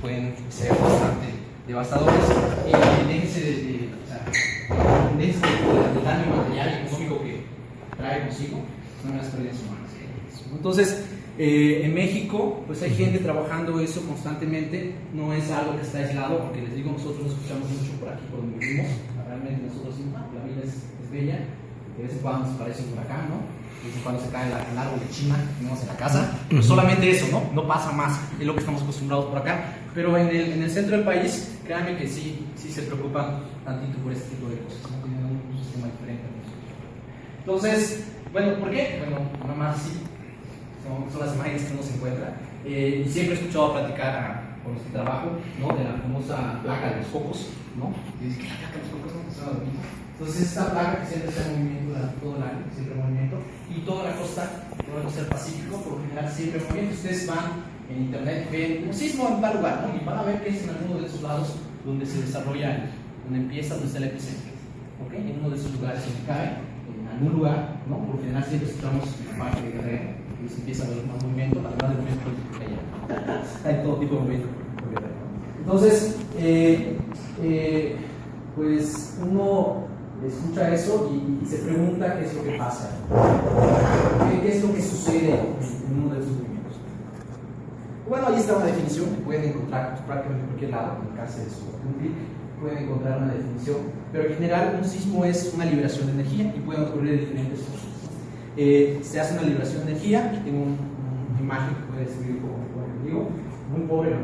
pueden ser bastante devastadores. Déjense del daño material y económico que trae consigo son las pérdidas humanas. Entonces, en México, pues hay gente trabajando eso constantemente, no es algo que está aislado, porque les digo, nosotros escuchamos mucho por aquí, por donde vivimos, realmente nosotros la vida es bella, de vez en cuando nos parece un huracán, ¿no? De vez en cuando se cae el árbol de China que tenemos en la casa, pero solamente eso, ¿no? No pasa más, es lo que estamos acostumbrados por acá, pero en el centro del país, créanme que sí se preocupan tantito por este tipo de cosas, ¿no? Tienen un sistema diferente. Entonces, bueno, ¿por qué? Bueno, nada más así. Son las imágenes que uno se encuentra. Y siempre he escuchado platicar con los que trabajo, ¿no? De la famosa placa de los cocos, ¿no? Y dice que la placa de los cocos no funciona lo mismo. Entonces, esta placa que siempre está en movimiento durante todo el año, siempre en movimiento, y toda la costa del Pacífico, por lo general, siempre en movimiento. Ustedes van en internet, ven un sismo en tal lugar, ¿no? Y van a ver que es en alguno de esos lados donde se desarrolla, donde empieza, donde está el epicentro, ¿ok? En uno de esos lugares donde cae, en algún lugar, ¿no? Por lo general, siempre escuchamos la parte de Guerrero. Se empieza a ver más movimiento, además del movimiento político que hay todo tipo de movimiento. Entonces, pues uno escucha eso y se pregunta qué es lo que pasa, qué es lo que sucede en uno de esos movimientos. Bueno, ahí está una definición que pueden encontrar prácticamente en cualquier lado, en el caso de un clic pueden encontrar una definición, pero en general un sismo es una liberación de energía y pueden ocurrir de diferentes formas. Se hace una liberación de energía. Tengo una imagen que puede describir como digo, muy pobre,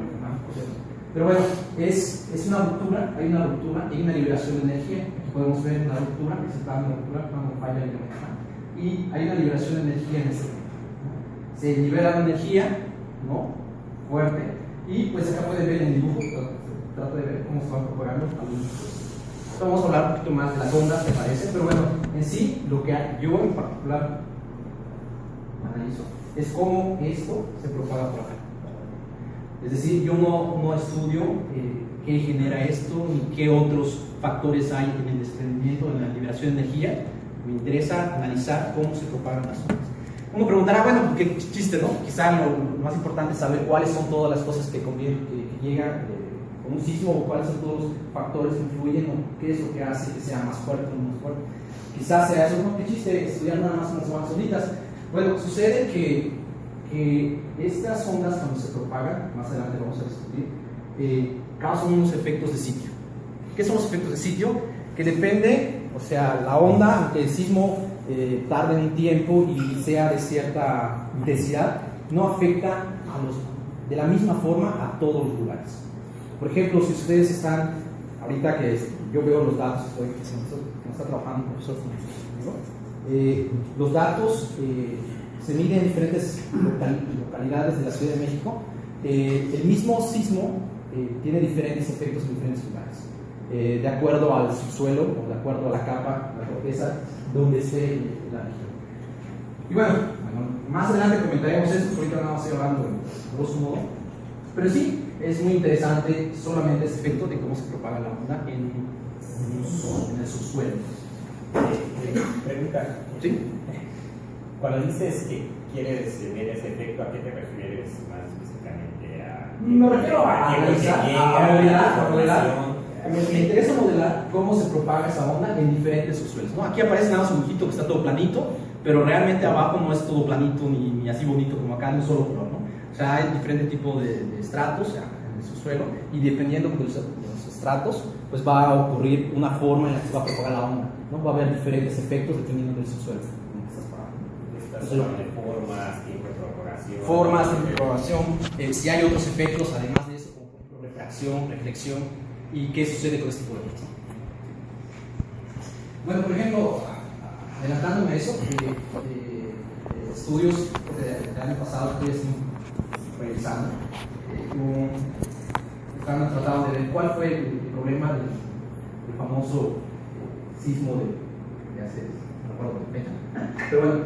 pero bueno, es una ruptura, hay una ruptura y una liberación de energía. Aquí podemos ver una ruptura, que se está en la ruptura cuando falla el electrón, y hay una liberación de energía en ese momento, ¿no? Se libera la energía, ¿no? Fuerte, y pues acá pueden ver en el dibujo, trato de ver cómo se van propagando algunos procesos. Vamos a hablar un poquito más de las ondas, me parece, pero bueno, en sí, lo que yo en particular analizo es cómo esto se propaga por acá. Es decir, yo no estudio qué genera esto ni qué otros factores hay en el desprendimiento, en la liberación de energía. Me interesa analizar cómo se propagan las ondas. Uno preguntará, bueno, qué chiste, ¿no? Quizá lo más importante es saber cuáles son todas las cosas que llegan con un sismo, o cuáles son todos los factores que influyen, o qué es lo que hace que sea más fuerte o menos fuerte. Quizás sea eso, ¿no? Qué chiste estudiar nada más unas onditas. Bueno, sucede que estas ondas, cuando se propagan, más adelante vamos a discutir, causan unos efectos de sitio. ¿Qué son los efectos de sitio? Que depende, o sea, la onda, aunque el sismo tarde un tiempo y sea de cierta intensidad, no afecta de la misma forma a todos los lugares. Por ejemplo, si ustedes están, ahorita que yo veo los datos, que está trabajando un profesor conmigo, los datos se miden en diferentes localidades de la Ciudad de México. El mismo sismo tiene diferentes efectos en diferentes lugares, de acuerdo al subsuelo o de acuerdo a la capa, la corteza, donde esté la región. Y bueno, más adelante comentaremos esto, porque ahorita nada más estoy hablando de grosso modo, pero sí, es muy interesante solamente ese efecto de cómo se propaga la onda en el subsuelo. Pregunta. ¿Sí? Cuando dices que quieres ver ese efecto, ¿a qué te refieres más específicamente? Me refiero a modelar. Me interesa modelar cómo se propaga esa onda en diferentes subsuelos, ¿no? Aquí aparece nada más un ojito que está todo planito, pero realmente abajo no es todo planito ni así bonito como acá en un solo color, ¿no? O sea, hay diferentes tipos de estratos en el subsuelo, y dependiendo de los estratos, pues va a ocurrir una forma en la que se va a propagar la onda, ¿no? Va a haber diferentes efectos dependiendo del subsuelo. Formas, tiempo de propagación. Formas, tiempo de propagación, si hay otros efectos además de eso, como por ejemplo refracción, reflexión, y qué sucede con este tipo de cosas. Bueno, por ejemplo, adelantándome a eso, estudios del año pasado estoy revisando, tratando de ver cuál fue el problema del famoso sismo de hace, no recuerdo qué fecha. Pero bueno,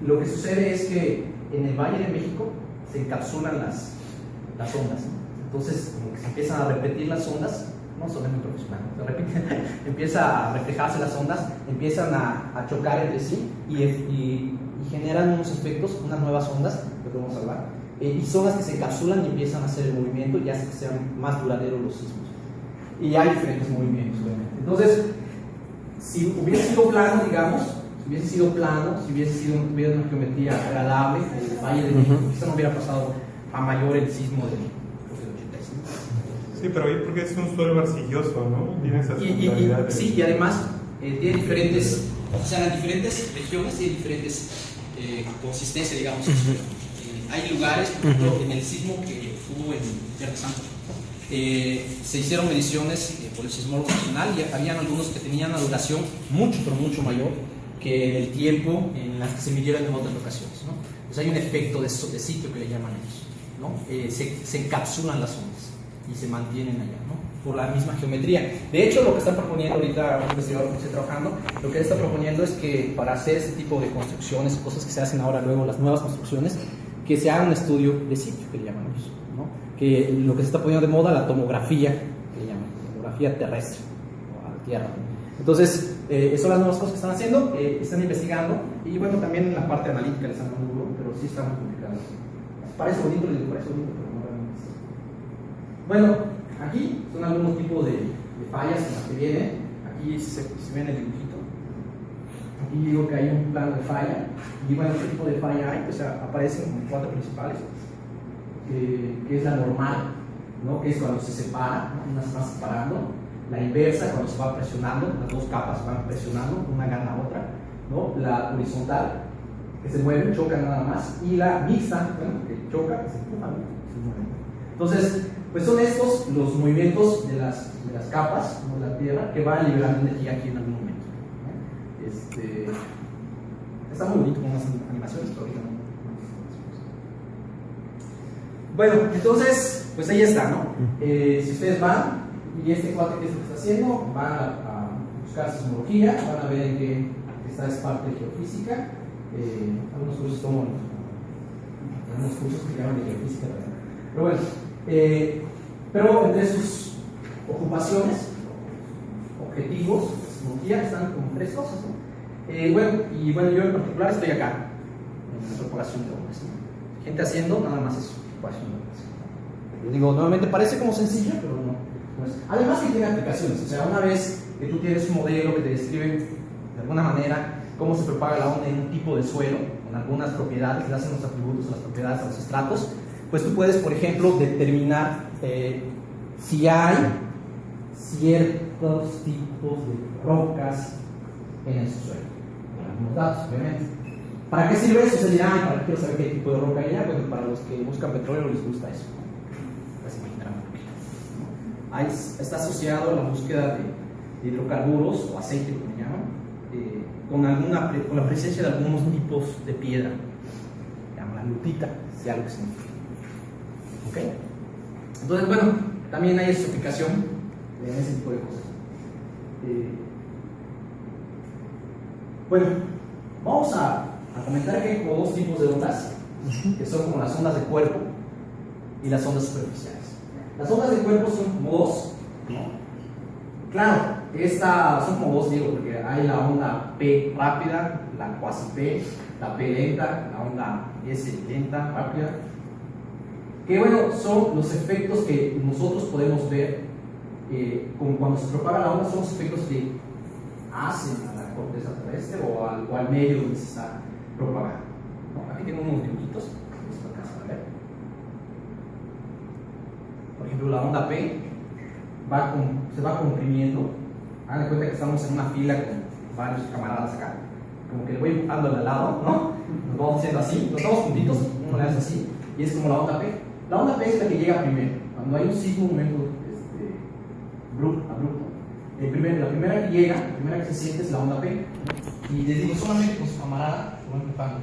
lo que sucede es que en el Valle de México se encapsulan las ondas, ¿no? Entonces, como que se empiezan a repetir las ondas, no son muy profesional, se repiten, empieza a reflejarse las ondas, empiezan a chocar entre sí, y y generan unos efectos, unas nuevas ondas, de lo que vamos a hablar, y son las que se encapsulan y empiezan a hacer el movimiento y hace que sean más duraderos los sismos. Y hay diferentes movimientos, obviamente. Entonces, si hubiese sido plano, digamos, si hubiese sido tuviera una geometría agradable, el Valle de México, quizá no hubiera pasado a mayor el sismo del 85. Sí, pero ahí porque es un suelo arcilloso, ¿no? Tiene esas singularidades. Sí, y además tiene diferentes, o sea, en diferentes regiones tiene diferentes consistencia, digamos. Hay lugares, por ejemplo, en el sismo que hubo en Tierra Santa, se hicieron mediciones por el Sismólogo Nacional y habían algunos que tenían una duración mucho, pero mucho mayor que el tiempo en las que se midieron en otras locaciones, ¿no? Pues hay un efecto de sitio que le llaman ellos, ¿no? Se encapsulan las ondas y se mantienen allá, ¿no? Por la misma geometría. De hecho, lo que están proponiendo ahorita un investigador que estoy trabajando, lo que él está proponiendo es que para hacer este tipo de construcciones, cosas que se hacen ahora luego, las nuevas construcciones, que se haga un estudio de sitio, que le llaman ellos, ¿no? Que lo que se está poniendo de moda, la tomografía, que le llaman, tomografía terrestre, o a la Tierra. Entonces, son las nuevas cosas que están haciendo, están investigando, y bueno, también en la parte analítica les han dado duro, pero sí está muy complicado. Parece bonito, les digo, parece bonito, pero no realmente es. Bueno, aquí son algunos tipos de fallas en las que vienen. Aquí se ve en el dibujito. Aquí digo que hay un plano de falla, y bueno, ¿qué tipo de falla hay? Pues aparecen como 4 principales, que es la normal, ¿no? Que es cuando se separa, ¿no? Una se va separando. La inversa, cuando se va presionando, las dos capas van presionando, una gana a otra, ¿no? La horizontal, que se mueve, choca nada más, y la mixta, bueno, que choca, que se empuja, ¿no? Se mueve. Entonces, pues son estos los movimientos de las capas, ¿no? De la Tierra, que van liberando energía aquí en algún momento, ¿no? Está muy bonito con unas animaciones, pero ahorita no. Bueno, entonces, pues ahí está, ¿no? Si ustedes van, y este cuate que es lo que está haciendo, van a buscar sismología, van a ver en qué esta es parte de geofísica. Algunos cursos toman algunos cursos que llaman de geofísica, ¿verdad? Pero bueno, pero entre sus ocupaciones, objetivos, sismología, están como 3 cosas, ¿no? Bueno, yo en particular estoy acá, en la propagación de ondas, ¿no? Gente haciendo nada más eso, propagación de ondas. Yo digo, nuevamente parece como sencillo, pero no. Además que tiene aplicaciones, o sea, una vez que tú tienes un modelo que te describe de alguna manera cómo se propaga la onda en un tipo de suelo, en algunas propiedades, le hacen los atributos a las propiedades, a los estratos, pues tú puedes, por ejemplo, determinar si hay ciertos tipos de rocas en ese suelo, con algunos datos, obviamente. ¿Para qué sirve eso? Se dirán, ¿para qué quiero saber qué tipo de roca hay allá? Bueno, para los que buscan petróleo les gusta eso, ¿no? Pues imaginarán por qué. Está asociado a la búsqueda de hidrocarburos o aceite, como llaman, con la presencia de algunos tipos de piedra, se llama la lutita, si algo que significa. ¿Ok? Entonces, bueno, también hay esa aplicación en ese tipo de cosas. Bueno, vamos a comentar que hay como 2 tipos de ondas, que son como las ondas de cuerpo y las ondas superficiales. Las ondas de cuerpo son como 2, ¿no? Claro, son como 2, digo, porque hay la onda P rápida, la cuasi P, la P lenta, la onda S lenta, rápida. Que bueno, son los efectos que nosotros podemos ver como cuando se propaga la onda, son los efectos que hacen a la corteza terrestre o al medio donde se está propagando, ¿no? Aquí tengo unos dibujitos, se alcanzan a ver. Por ejemplo, la onda P se va comprimiendo. Hagan de cuenta que estamos en una fila con varios camaradas acá, como que le voy empujando al lado, ¿no? Nos vamos haciendo así, nos vamos juntitos, uno le hace así, y es como la onda P. La onda P es la que llega primero. Cuando hay un sismo, un momento abrupto, la primera que llega, la primera que se siente es la onda P. Y les digo, solamente con su camarada lo van empujando,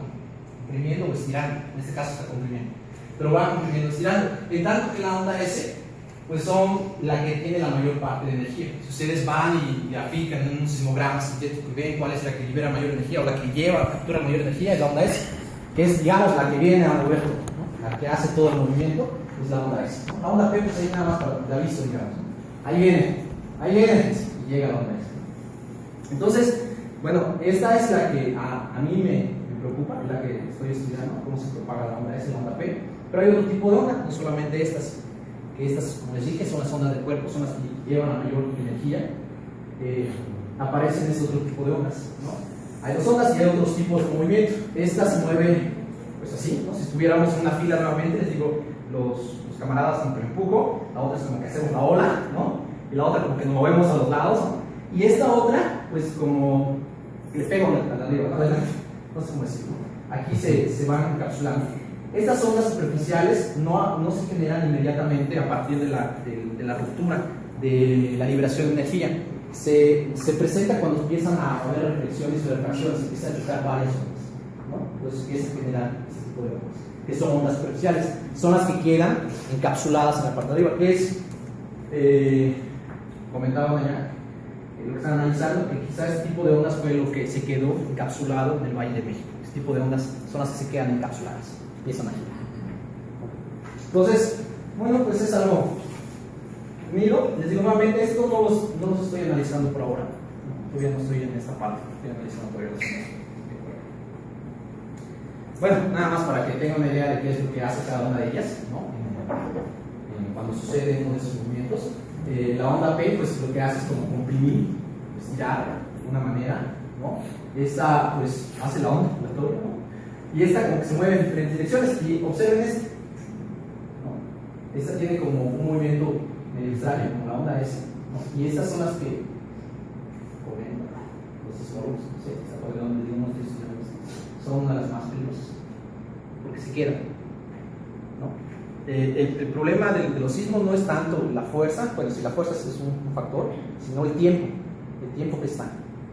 comprimiendo o estirando. En este caso está comprimiendo, pero van comprimiendo, estirando. En tanto que la onda S, pues son la que tiene la mayor parte de energía. Si ustedes van y aplican en un sismograma sintético y ven cuál es la que libera mayor energía o la que captura mayor energía, es la onda S, que es, digamos, la que viene a mover todo, ¿no? La que hace todo el movimiento es la onda S, ¿no? La onda P, pues ahí nada más para de aviso, digamos, ¿no? Ahí viene, y llega la onda S. Entonces, bueno, esta es la que a mí me preocupa, es la que estoy estudiando, cómo se propaga la onda S y la onda P. Pero hay otro tipo de onda, no solamente estas, que estas, como les dije, son las ondas del cuerpo, son las que llevan a mayor energía. Aparecen ese otro tipo de ondas, ¿no? Hay dos ondas y hay otros tipos de movimiento. Esta se mueve, pues así, ¿no? Si estuviéramos en una fila nuevamente, les digo, los camaradas como que empujo, la otra es como que hacemos la ola, ¿no? Y la otra como que nos movemos a los lados, ¿no? Y esta otra, pues como le pego a la arriba, no sé cómo decirlo. Aquí se van encapsulando. Estas ondas superficiales no se generan inmediatamente a partir de la ruptura, de la liberación de energía. Se presenta cuando empiezan a haber reflexiones o refracciones, empiezan a chocar varias ondas, ¿no? Entonces empieza a generar ese tipo de ondas, que son ondas superficiales. Son las que quedan encapsuladas en la parte de arriba, que es, comentaba mañana, lo que están analizando, que quizás este tipo de ondas fue lo que se quedó encapsulado en el Valle de México. Este tipo de ondas son las que se quedan encapsuladas, empiezan a girar. Entonces, bueno, pues es algo mío. Les digo nuevamente, esto no los estoy analizando por ahora. Todavía no estoy en esta parte, estoy analizando todavía los ondas. Bueno, nada más para que tengan una idea de qué es lo que hace cada una de ellas, ¿no? Cuando sucede uno de esos movimientos. La onda P, pues lo que hace es como comprimir, estirar de una manera, ¿no? Esta, pues, hace la onda, ¿no? Y esta como que se mueve en diferentes direcciones. Y observen este, ¿no? Esta tiene como un movimiento medio extraño, como la onda S, ¿no? Y estas son las que corren los escorbos, no sé, son una de las más peligrosas, porque se quedan, ¿no? El problema de los sismos no es tanto la fuerza, bueno, si la fuerza es un factor, sino el tiempo que están,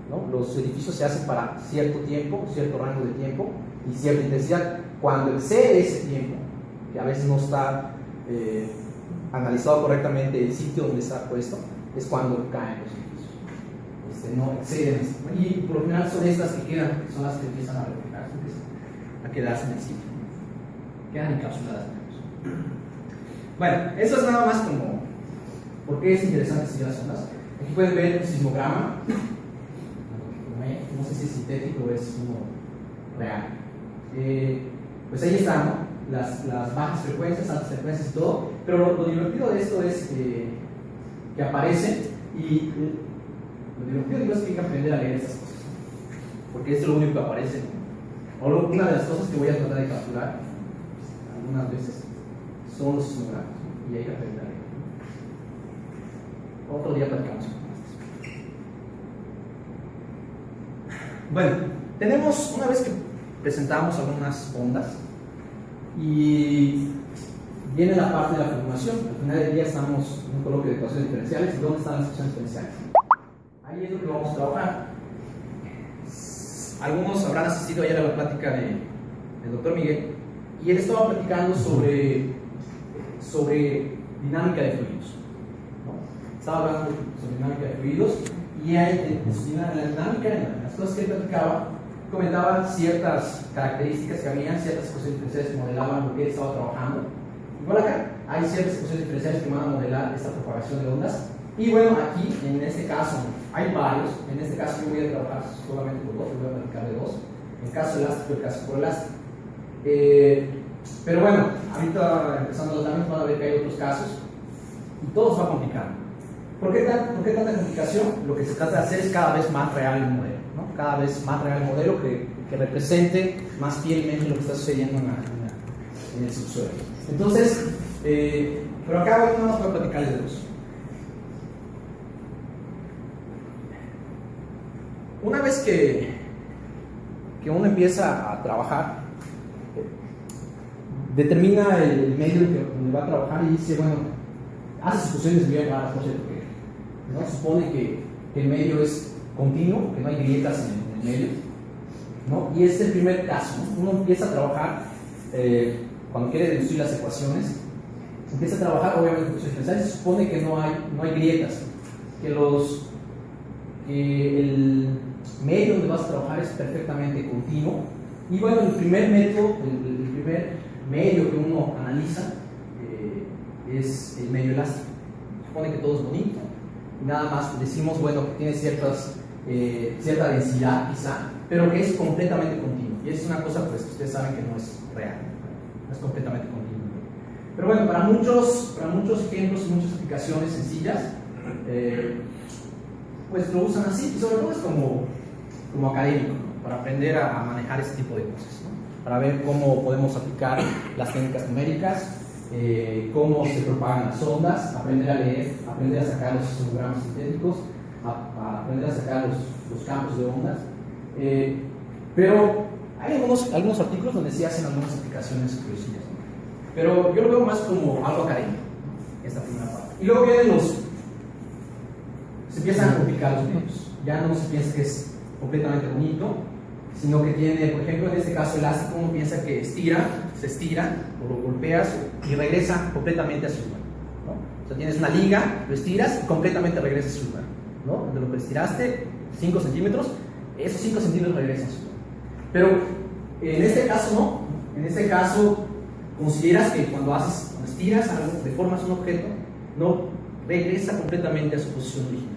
¿no? Los edificios se hacen para cierto tiempo, cierto rango de tiempo y cierta intensidad. Cuando excede ese tiempo, que a veces no está analizado correctamente el sitio donde está puesto, es cuando caen los edificios. No exceden esto. Y por lo general son estas que quedan, que son las que empiezan a reflejarse, empiezan a quedarse en el sitio, quedan encapsuladas. Bueno, eso es nada más como por qué es interesante estudiar las ondas. Aquí pueden ver un sismograma, no sé si es sintético o es uno real. Pues ahí están, ¿no? Las bajas frecuencias, altas frecuencias y todo, pero lo divertido de esto es que aparecen, y lo divertido digo es que hay que aprender a leer estas cosas, porque es lo único que aparece, ¿no? O una de las cosas que voy a tratar de capturar algunas veces son los sismogramas, ¿no? Y hay que aprender a leer. Otro día platicamos con esto. Bueno, tenemos, una vez que presentamos algunas ondas y viene la parte de la formulación, al final del día estamos en un coloquio de ecuaciones diferenciales. ¿Y dónde están las ecuaciones diferenciales? Ahí es lo que vamos a trabajar. Algunos habrán asistido ayer a la plática del doctor Miguel, y él estaba platicando sobre dinámica de fluidos, ¿no? Estaba hablando sobre dinámica de fluidos, y ahí, en la dinámica, en las cosas que él platicaba, comentaba ciertas características que habían, ciertas ecuaciones diferenciales que modelaban lo que él estaba trabajando. Igual acá, hay ciertas ecuaciones diferenciales que van a modelar esta propagación de ondas. Y bueno, aquí, en este caso, hay varios. En este caso yo voy a trabajar solamente con dos, voy a platicar de dos. El caso elástico y el caso por elástico. Pero bueno, ahorita empezando los trámites van a ver que hay otros casos y todo se va complicando. ¿Por qué tanta complicación? Lo que se trata de hacer es cada vez más real el modelo, ¿no? Cada vez más real el modelo que represente más fielmente lo que está sucediendo en el subsuelo. Entonces, pero acá hoy no vamos a platicarles de dos. Una vez que uno empieza a trabajar, determina el medio en que va a trabajar y dice, bueno, hace suposiciones bien raras, por cierto, ¿no? Supone que el medio es continuo, que no hay grietas en el medio, ¿no? Y este es el primer caso, ¿no? Uno empieza a trabajar, cuando quiere deducir las ecuaciones, empieza a trabajar obviamente con diferenciales, se supone que no hay grietas, que el medio donde vas a trabajar es perfectamente continuo. Y bueno, el primer método, el primer medio que uno analiza es el medio elástico. Se supone que todo es bonito y nada más decimos, bueno, que tiene cierta densidad quizá, pero que es completamente continuo. Y es una cosa pues que ustedes saben que no es real, no es completamente continuo. Pero bueno, para muchos ejemplos y muchas aplicaciones sencillas, pues lo usan así, y sobre todo es como académico, ¿no? Para aprender a manejar este tipo de cosas, ¿no? Para ver cómo podemos aplicar las técnicas numéricas, cómo se propagan las ondas, aprender a leer, aprender a sacar los histogramas sintéticos, a aprender a sacar los campos de ondas. Pero hay algunos artículos donde sí hacen algunas aplicaciones curiosillas, ¿no? Pero yo lo veo más como algo académico, ¿no? Esta primera parte. Y luego vienen se empiezan a complicar los medios. Ya no se piensa que es completamente bonito, sino que tiene, por ejemplo, en este caso elástico, uno piensa que se estira, o lo golpeas y regresa completamente a su lugar, ¿no? O sea, tienes una liga, lo estiras y completamente regresa a su lugar, ¿no? De lo que estiraste, 5 centímetros, esos 5 centímetros regresan a su lugar. Pero en este caso no. En este caso consideras que cuando estiras algo, deformas un objeto, no regresa completamente a su posición original,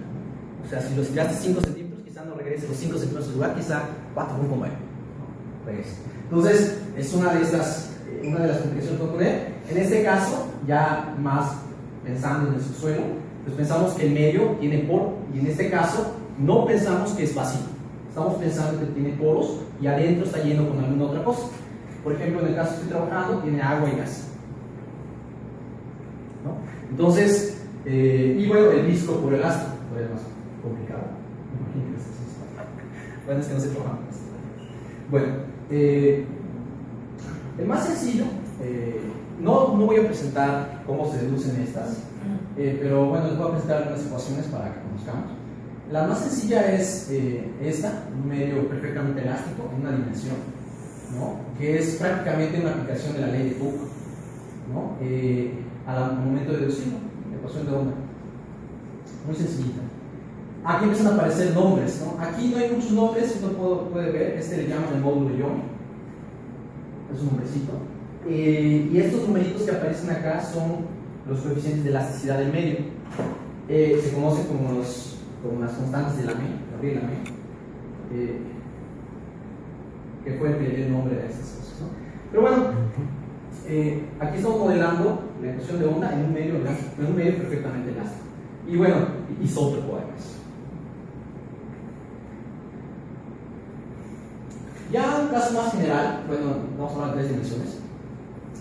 ¿no? O sea, si lo estiraste 5 centímetros, quizá no regrese los 5 centímetros a su lugar, quizá 4,9, ¿no? Regresa. Entonces, es una de las complicaciones que puedo poner. En este caso, ya más pensando en el subsuelo, pues pensamos que el medio tiene poro, y en este caso no pensamos que es vacío. Estamos pensando que tiene poros y adentro está lleno con alguna otra cosa. Por ejemplo, en el caso que estoy trabajando, tiene agua y gas, ¿no? Entonces, y bueno, el disco por elástico, todavía más complicado. Bueno, es que no se trabaja más. Bueno, el más sencillo, no voy a presentar cómo se deducen estas, pero bueno, les voy a presentar algunas ecuaciones para que conozcamos. La más sencilla es esta, un medio perfectamente elástico en una dimensión, ¿no? Que es prácticamente una aplicación de la ley de Hooke, ¿no? Al momento de deducirlo, la ecuación de onda. Muy sencillita. Aquí empiezan a aparecer nombres, ¿no? Aquí no hay muchos nombres, uno puede ver, este le llaman el módulo Young, es un nombrecito. Y estos numeritos que aparecen acá son los coeficientes de elasticidad del medio. Se conocen como las constantes de Lamé, Gabriel Lamé, que fue el que le dio el nombre a estas cosas, ¿no? Pero bueno, aquí estamos modelando la ecuación de onda en un medio perfectamente elástico. Y bueno, isótropo además. Ya en un caso más general, bueno, vamos a hablar de 3 dimensiones.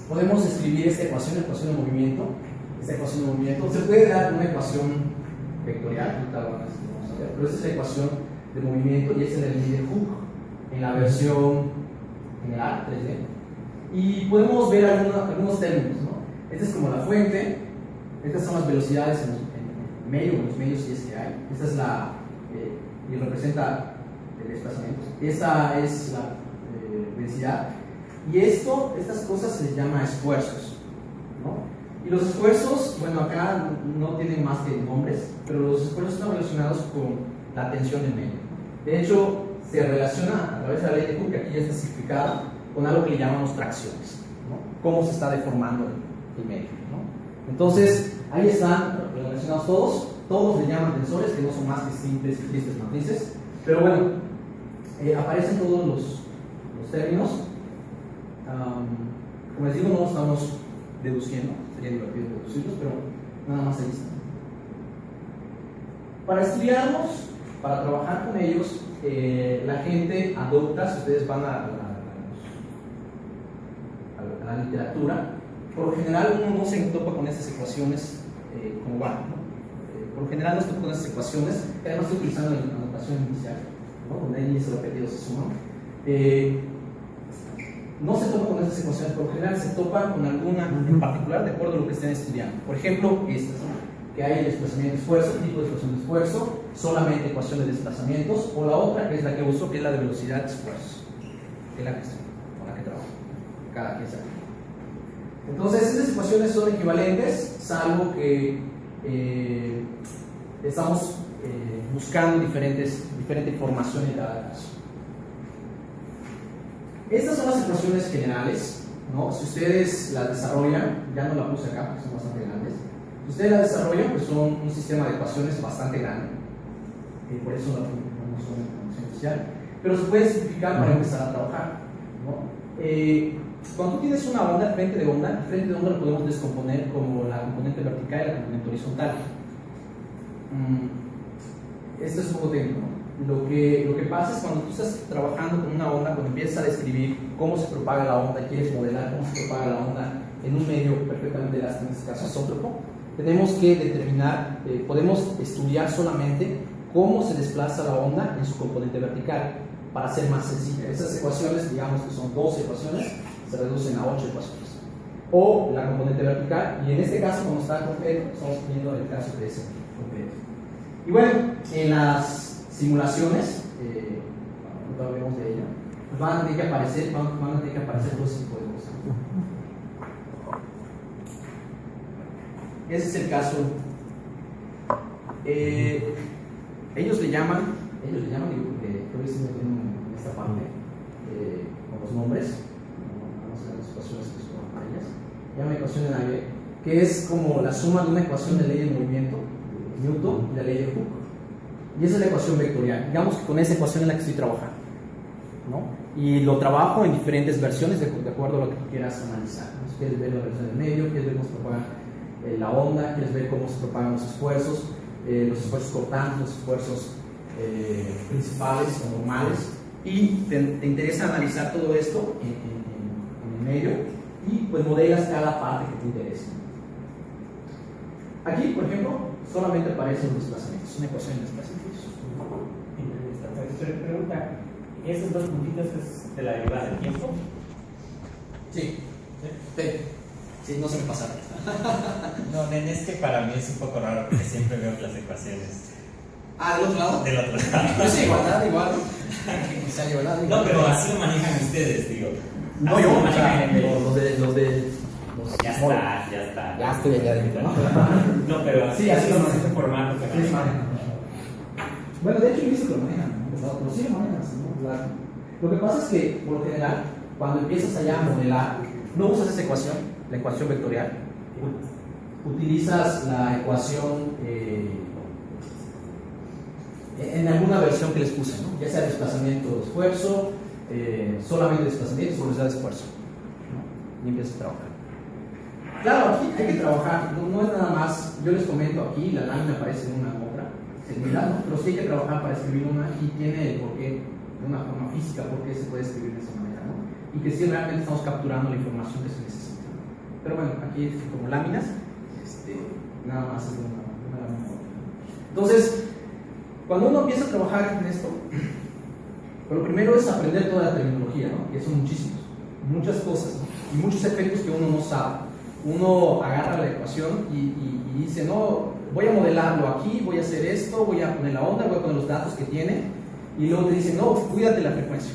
Podemos escribir esta ecuación de movimiento. Esta ecuación de movimiento se puede dar una ecuación vectorial, ahorita vamos a ver, pero esta es la ecuación de movimiento y esta es la ley de Hooke en la versión general 3D. Y podemos ver algunos términos, ¿no? Esta es como la fuente, estas son las velocidades en los medios si es que hay. Esta es y representa el desplazamiento. Esta es la densidad. Y estas cosas se les llama esfuerzos, ¿no? Y los esfuerzos, bueno, acá no tienen más que nombres, pero los esfuerzos están relacionados con la tensión del medio. De hecho, se relaciona a través de la ley de Hooke, que aquí ya está simplificada, con algo que le llamamos tracciones, ¿no? Cómo se está deformando el medio, ¿no? Entonces, ahí están relacionados todos le llaman tensores, que no son más que simples y tristes matrices, pero bueno, aparecen todos los términos. Como les digo, no los estamos deduciendo, sería divertido deducirlos, pero nada más ahí están. Para estudiarlos, para trabajar con ellos, la gente adopta, si ustedes van a la literatura, por lo general uno no se topa con estas ecuaciones como van, ¿no? Por lo general no se topa con estas ecuaciones, que además estoy utilizando la notación inicial, ¿no? Donde N y S repetidos se suman. No se topa con estas ecuaciones, por lo general se topa con alguna en particular de acuerdo a lo que estén estudiando. Por ejemplo, estas, ¿no? Que hay el desplazamiento de esfuerzo, tipo de desplazamiento de esfuerzo, solamente ecuación de desplazamientos, o la otra, que es la que uso, que es la de velocidad de esfuerzo, que es la que estoy, con la que trabajo, cada 15 años. Entonces, estas ecuaciones son equivalentes, salvo que estamos buscando diferente información en cada caso. Estas son las ecuaciones generales, ¿no? Si ustedes las desarrollan, ya no la puse acá porque son bastante grandes. Si ustedes las desarrollan, pues son un sistema de ecuaciones bastante grande, por eso no son una ecuación inicial, pero se puede simplificar para empezar a trabajar. ¿no? Cuando tú tienes una onda, el frente de onda lo podemos descomponer como la componente vertical y la componente horizontal. Esto es un poco técnico, ¿no? Lo que pasa es cuando tú estás trabajando con una onda, cuando empiezas a describir cómo se propaga la onda, quieres modelar cómo se propaga la onda en un medio perfectamente elástico, en este caso isótropo, tenemos que determinar, podemos estudiar solamente cómo se desplaza la onda en su componente vertical para ser más sencilla. Esas ecuaciones, digamos que son 12 ecuaciones, se reducen a 8 ecuaciones. O la componente vertical, y en este caso, como está completo, estamos poniendo el caso de ese completo. Y bueno, en las simulaciones, cuando hablemos de ello, pues van a tener que aparecer, todo ese tipo de cosas. Ese es el caso. Ellos le llaman, digo, porque todavía estoy metiendo en esta parte, con los nombres, vamos a ver las ecuaciones que son amarillas, llama ecuación de Navier, que es como la suma de una ecuación de ley de movimiento, de Newton, y la ley de Hooke. Y esa es la ecuación vectorial. Digamos que con esa ecuación es la que estoy trabajando, ¿no? Y lo trabajo en diferentes versiones de acuerdo a lo que tú quieras analizar, ¿no? Si quieres ver la versión del medio, quieres ver cómo se propaga la onda, quieres ver cómo se propagan los esfuerzos cortantes, los esfuerzos principales o normales, y te interesa analizar todo esto en el medio y pues modelas cada parte que te interesa. Aquí, por ejemplo, solamente aparecen los desplazamientos, una ecuación de desplazamientos. Pregunta, ¿esos dos puntitos es de la derivada del tiempo? Sí. Sí, no se me pasaron. No, es que para mí es un poco raro porque siempre veo las ecuaciones. ¿Del otro lado? Del otro lado. Pues igualdad, igual. No, pero así lo manejan ustedes, digo. No, yo, o sea, los de ya está. Ya estoy allá dentro, ¿no? No, pero sí, así lo manejan. Formato que manejan. Bueno, de hecho, yo he visto que lo manejan, ¿no? Pero sí lo manejan, ¿no? Lo que pasa es que, por lo general, cuando empiezas allá a modelar, no usas esa ecuación, la ecuación vectorial, utilizas la ecuación en alguna versión que les puse, ¿no? Ya sea desplazamiento de esfuerzo, solamente desplazamiento, velocidad de esfuerzo, ¿no? Y empiezas a trabajar. Claro, aquí hay que trabajar, no es nada más, yo les comento aquí, la lámina aparece en una otra, similar, ¿no? Pero sí hay que trabajar para escribir una y tiene el porqué, de una forma física, porque se puede escribir de esa manera, ¿no? Y que sí realmente estamos capturando la información que se necesita. Pero bueno, aquí es como láminas, nada más es una lámina. Entonces, cuando uno empieza a trabajar en esto, lo primero es aprender toda la terminología, ¿no? Que son muchas cosas, ¿no? Y muchos efectos que uno no sabe. Uno agarra la ecuación y dice, no, voy a modelarlo aquí, voy a hacer esto, voy a poner la onda, voy a poner los datos que tiene, y luego te dice, no, cuídate la frecuencia,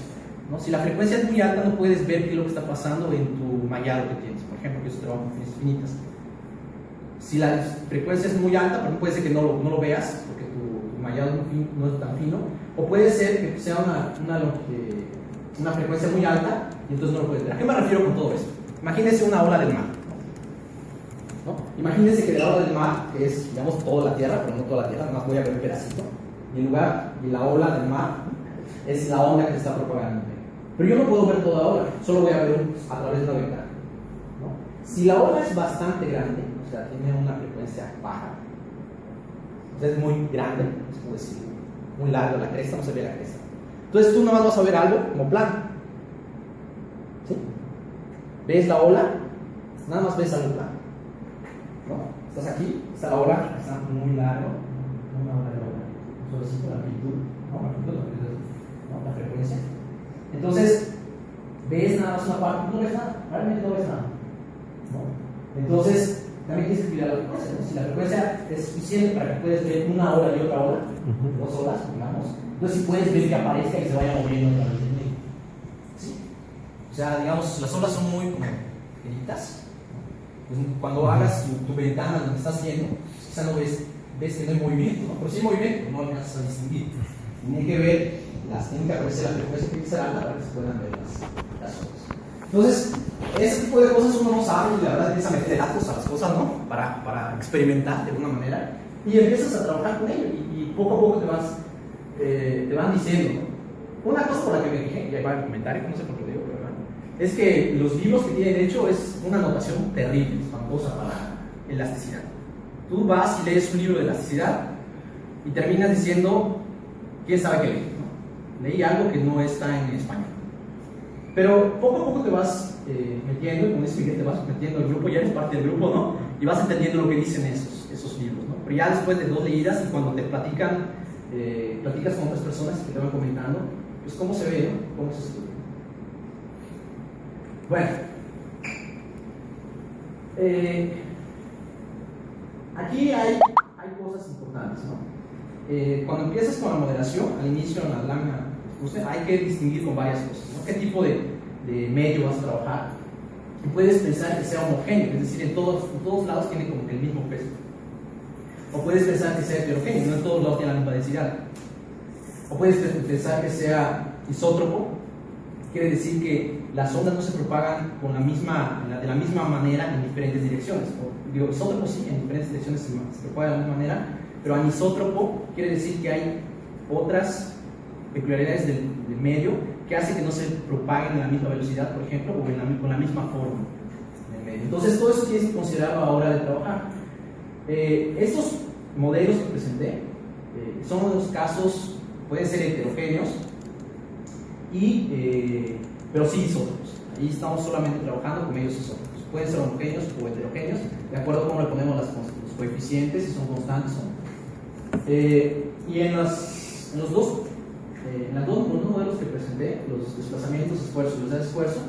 ¿no? Si la frecuencia es muy alta, no puedes ver qué es lo que está pasando en tu mallado que tienes. Por ejemplo, que yo trabajo con frecuencias finitas. Si la frecuencia es muy alta, pero puede ser que no lo veas, porque tu mallado no es tan fino, o puede ser que sea una frecuencia muy alta y entonces no lo puedes ver. ¿A qué me refiero con todo esto? Imagínense una ola del mar, ¿no? Imagínense que de la ola del mar, que es, digamos, toda la Tierra, pero no toda la Tierra, nada más voy a ver un pedacito, y la ola del mar es la onda que se está propagando. Pero yo no puedo ver toda la ola, solo voy a ver a través de una ventana, ¿no? Si la ola es bastante grande, o sea, tiene una frecuencia baja, o sea, es muy grande, es como decir, muy largo la cresta, no se ve la cresta. Entonces tú nada más vas a ver algo como plano, ¿sí? ¿Ves la ola? Nada más ves algo plano, ¿no? Estás aquí, está la ola, está muy largo, una ola de ola, solo así con la amplitud, ¿no? La frecuencia. Entonces, ves nada más una parte, no ves nada, realmente no ves nada, ¿no? Entonces, también tienes que cuidar la frecuencia, ¿no? Si la frecuencia es suficiente para que puedas ver una hora y otra hora, 2 horas, digamos, entonces si puedes ver que aparezca y se vaya moviendo a través del medio, ¿sí? O sea, digamos, las olas son muy como pequeñitas, ¿no? Pues cuando hagas tu ventana donde estás viendo, quizá no ves que no hay movimiento, ¿no? Pero si hay movimiento, no alcanzas a distinguir. Tienen que ver, tienen que aparecer la frecuencia que ser alta para que se puedan ver las olas. Entonces, ese tipo de cosas uno no sabe y la verdad empieza a meter datos a las cosas, ¿no? Para experimentar de alguna manera y empiezas a trabajar con ello y poco a poco te van diciendo, ¿no? Una cosa por la que me fijé, y ahí va el comentario, no sé por qué lo digo, pero bueno, es que los libros que tienen hecho es una notación terrible, espantosa para elasticidad. Tú vas y lees un libro de elasticidad y terminas diciendo, ¿quién sabe qué leí? ¿No? Leí algo que no está en español. Pero poco a poco te vas metiendo, con ese te vas metiendo al grupo, ya eres parte del grupo, ¿no? Y vas entendiendo lo que dicen esos libros, ¿no? Pero ya después de 2 leídas y cuando te platicas con otras personas que te van comentando, pues cómo se ve, ¿no? Cómo se estudia. Bueno, aquí hay cosas importantes, ¿no? Cuando empiezas con la modelación, al inicio en la lámina, hay que distinguir con varias cosas, ¿no? ¿Qué tipo de medio vas a trabajar? Y puedes pensar que sea homogéneo, es decir, en todos lados tiene como que el mismo peso. O puedes pensar que sea heterogéneo, no en todos lados tiene la misma densidad. O puedes pensar que sea isótropo, quiere decir que las ondas no se propagan de la misma manera en diferentes direcciones. Digo, isótropo sí, en diferentes direcciones se propaga de la misma manera, pero anisótropo quiere decir que hay otras peculiaridades del medio que hacen que no se propaguen a la misma velocidad, por ejemplo, o con la misma forma del medio. Entonces, todo eso tienes que considerarlo a la hora de trabajar. Estos modelos que presenté son unos casos, pueden ser heterogéneos, pero sí isótopos. Ahí estamos solamente trabajando con medios isótopos. Pueden ser homogéneos o heterogéneos, de acuerdo a cómo le ponemos los coeficientes, si son constantes o no. Y en los dos modelos que presenté, los desplazamientos, esfuerzo y los desesfuerzo,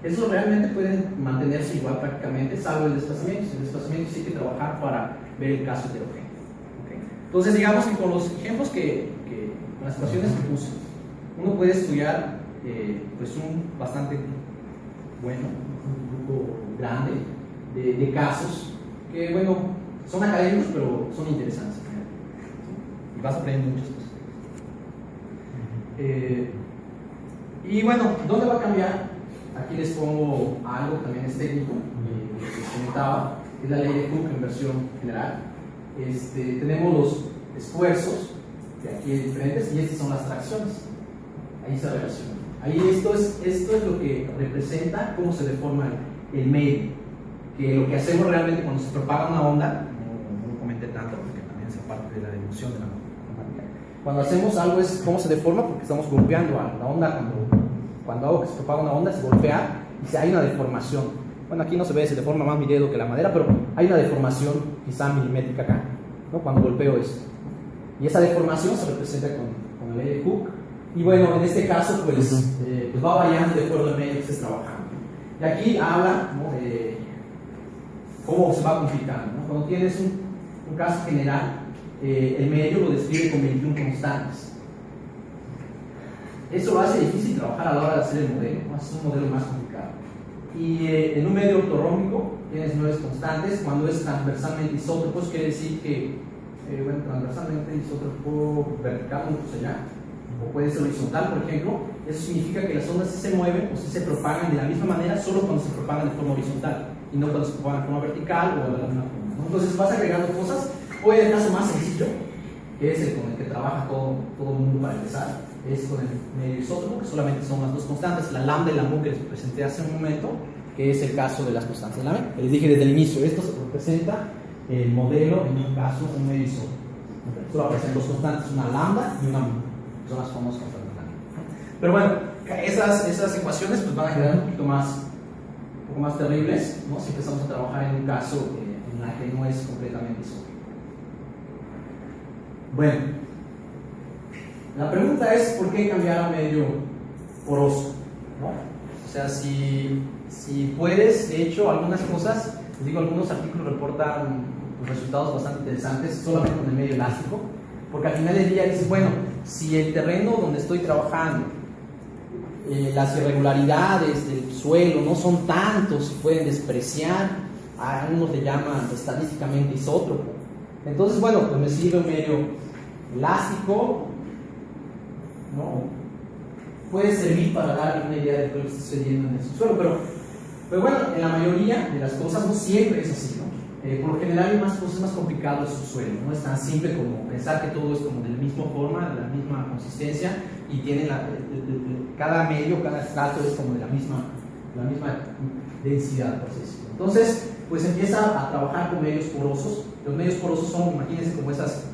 esos realmente pueden mantenerse igual prácticamente, salvo el desplazamiento. El desplazamiento sí hay que trabajar para ver el caso heterogéneo. ¿Okay? Entonces, digamos que con los ejemplos con las ecuaciones que puse, uno puede estudiar pues un bastante bueno, un grupo grande de casos que, bueno, son académicos, pero son interesantes. Y vas a aprender muchas cosas. Y bueno, ¿dónde va a cambiar? Aquí les pongo algo, también es técnico, que les comentaba, es la ley de Cook en versión general. Tenemos los esfuerzos, que aquí hay diferentes, y estas son las tracciones. Ahí se relaciona. Ahí esto es lo que representa cómo se deforma el medio. Que lo que hacemos realmente cuando se propaga una onda, no lo comenté tanto porque también es parte de la dilución de la onda. Cuando hacemos algo es cómo se deforma porque estamos golpeando a la onda. Cuando hago que se propaga una onda, se golpea y hay una deformación. Bueno, aquí no se ve, se deforma más mi dedo que la madera, pero hay una deformación quizá milimétrica acá, ¿no? Cuando golpeo esto. Y esa deformación se representa con la ley de Cook. Y bueno, en este caso, pues va variando de acuerdo al medio que estés trabajando. Y aquí habla, ¿no?, de cómo se va complicando, ¿no? Cuando tienes un caso general, el medio lo describe con 21 constantes. Eso lo hace difícil trabajar a la hora de hacer el modelo, ¿no? Es un modelo más complicado. Y en un medio ortorrómbico tienes 9 constantes. Cuando es transversalmente isótropos, quiere decir que, bueno, transversalmente isótropo vertical, no puse allá, o puede ser horizontal, por ejemplo. Eso significa que las ondas sí se mueven o sí se propagan de la misma manera solo cuando se propagan de forma horizontal y no cuando se propagan de forma vertical o de la misma forma, ¿no? Entonces vas agregando cosas. O el caso más sencillo, que es el con el que trabaja todo el mundo para empezar, es con el medio isótopo, que solamente son las 2 constantes, la lambda y la mu que les presenté hace un momento, que es el caso de las constantes de la lambda. Les dije desde el inicio, esto se representa el modelo, en un caso, un medio isótopo. Solo aparecen 2 constantes, una lambda y una mu, que son las famosas constantes de la lambda. Pero bueno, esas ecuaciones pues, van a quedar un poco más terribles, ¿no? Si empezamos a trabajar en un caso en la que no es completamente isótopo. Bueno, la pregunta es ¿por qué cambiar a medio poroso? ¿No? O sea, si puedes, de hecho, algunas cosas, les digo, algunos artículos reportan resultados bastante interesantes solamente con el medio elástico, porque al final del día dices, bueno, si el terreno donde estoy trabajando, las irregularidades del suelo no son tantos, pueden despreciar, a algunos le llaman estadísticamente isótropo. Entonces, bueno, pues me sirve un medio elástico, ¿no? Puede servir para dar una idea de lo que está sucediendo en el suelo, pero bueno, en la mayoría de las cosas no siempre es así, ¿no? Por lo general hay más cosas más complicadas en su suelo, no es tan simple como pensar que todo es como de la misma forma, de la misma consistencia y tiene cada medio, cada estrato es como de la misma densidad, por así decirlo. Entonces, pues empieza a trabajar con medios porosos. Los medios porosos son, imagínense, como esas,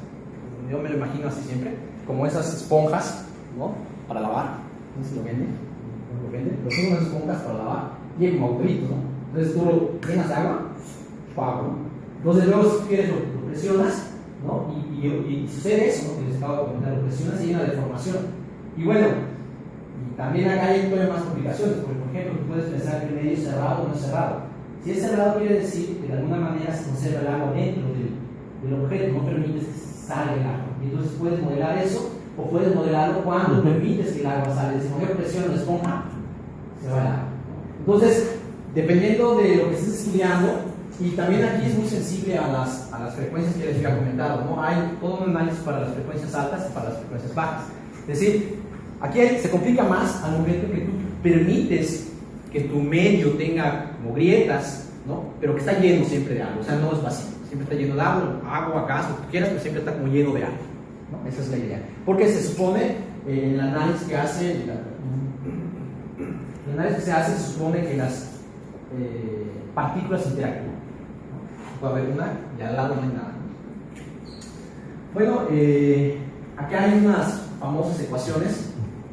yo me lo imagino así siempre, como esas esponjas, ¿no? Para lavar. No sé si lo venden. ¿No lo venden? Pero son unas esponjas para lavar. Y como agujeritos, ¿no? Entonces tú lo llenas de agua, agua, ¿no? Entonces luego si quieres lo presionas, ¿no? Y sucede eso, ¿no? Que les acabo de comentar, lo presionas y hay una deformación. Y bueno, y también acá hay todavía más complicaciones, porque por ejemplo tú puedes pensar que el medio es cerrado o no es cerrado. Si es cerrado quiere decir que de alguna manera se conserva el agua dentro del objeto, no permites que salga el agua. Y entonces puedes modelar eso, o puedes modelarlo cuando permites que el agua salga. Si por presión la esponja, se va el agua. Entonces, dependiendo de lo que estés estudiando, y también aquí es muy sensible a las frecuencias que les había comentado, ¿no? Hay todo un análisis para las frecuencias altas y para las frecuencias bajas. Es decir, aquí se complica más al momento que tú permites que tu medio tenga como grietas, ¿no? Pero que está lleno siempre de agua, o sea, no es vacío, siempre está lleno de agua, gas, lo que quieras, pero siempre está como lleno de agua, ¿no? Esa es la idea. Porque se supone, en el análisis que hace, se supone que las partículas interactúan. Puede haber una y al lado no hay nada. Bueno, acá hay unas famosas ecuaciones,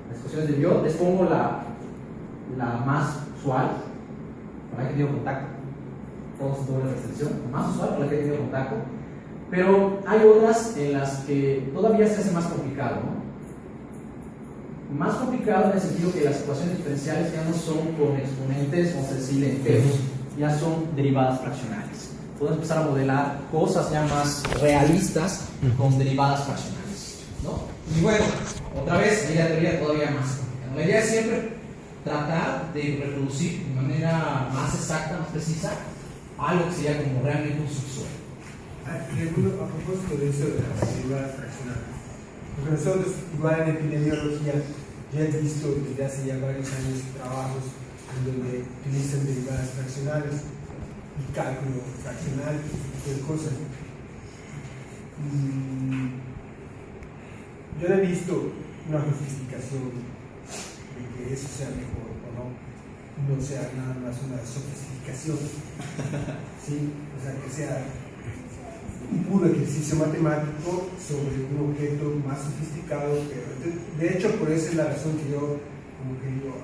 las ecuaciones de Biot. Les pongo la más usual con la que he tenido contacto. Todos doble restricción, la más usual con la que he tenido contacto. Pero hay otras en las que todavía se hace más complicado, ¿no? Más complicado en el sentido que las ecuaciones diferenciales ya no son con exponentes, vamos a decir, enteros, ya son derivadas fraccionales. Podemos empezar a modelar cosas ya más realistas con derivadas fraccionales, ¿no? Y bueno, otra vez, ahí la teoría todavía más. La idea es siempre tratar de reproducir de manera más exacta, más precisa, algo que sería como realmente un subsuelo. A propósito de eso de las derivadas fraccionales, porque nosotros igual en epidemiología ya he visto desde hace ya varios años trabajos en donde utilizan derivadas fraccionales y cálculo fraccional y ese tipo de cosas. Yo no he visto una justificación de que eso sea mejor o no sea nada más una sofisticación, ¿sí? O sea, que sea un puro ejercicio matemático sobre un objeto más sofisticado. De hecho, por esa es la razón que yo como que digo,